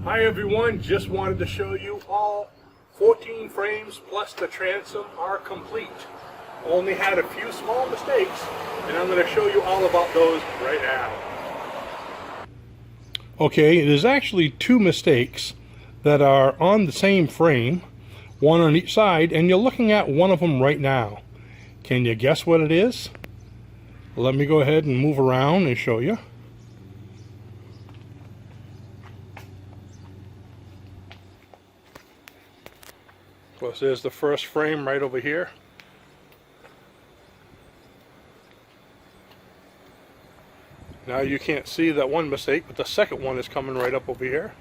Hi everyone, just wanted to show you all 14 frames plus the transom are complete. Only had a few small mistakes, and I'm going to show you all about those right now. Okay, there's actually two mistakes that are on the same frame, one on each side, and you're looking at one of them right now. Can you guess what it is? Let me go ahead and move around and show you. Of course, there's the first frame right over here. Now you can't see that one mistake, but the second one is coming right up over here.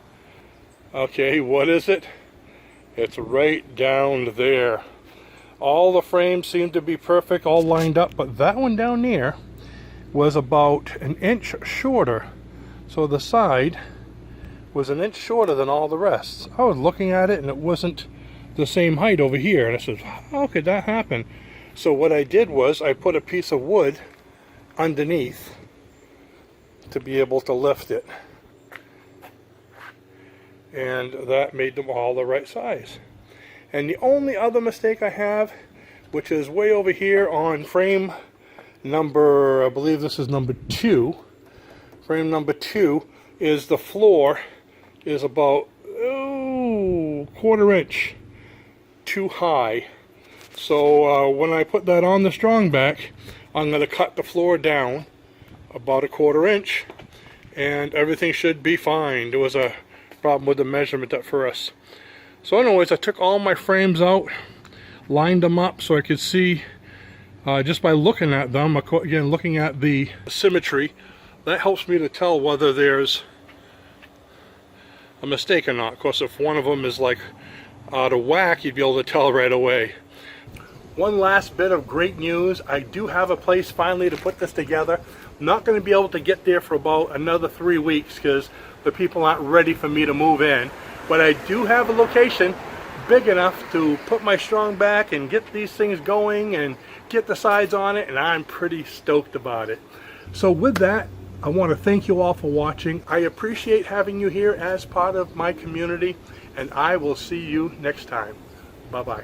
Okay, what is it? It's right down there. All the frames seem to be perfect, all lined up, but that one down there was about an inch shorter. So the side was an inch shorter than all the rest. I was looking at it and it wasn't the same height over here, and I said, how could that happen? So what I did was I put a piece of wood underneath to be able to lift it, and that made them all the right size. And the only other mistake I have, which is way over here on frame number, I believe this is number 2, frame number 2, is the floor is about quarter inch too high. So when I put that on the strong back, I'm going to cut the floor down about a quarter inch, and everything should be fine. There was a problem with the measurement at first. So anyways, I took all my frames out, lined them up so I could see just by looking at them, again looking at the symmetry, that helps me to tell whether there's a mistake or not. Of course, if one of them is like out of whack, you'd be able to tell right away. One last bit of great news. I do have a place finally to put this together. I'm not going to be able to get there for about another 3 weeks because the people aren't ready for me to move in. But I do have a location big enough to put my strong back and get these things going and get the sides on it, and I'm pretty stoked about it. So with that, I want to thank you all for watching. I appreciate having you here as part of my community, and I will see you next time. Bye-bye.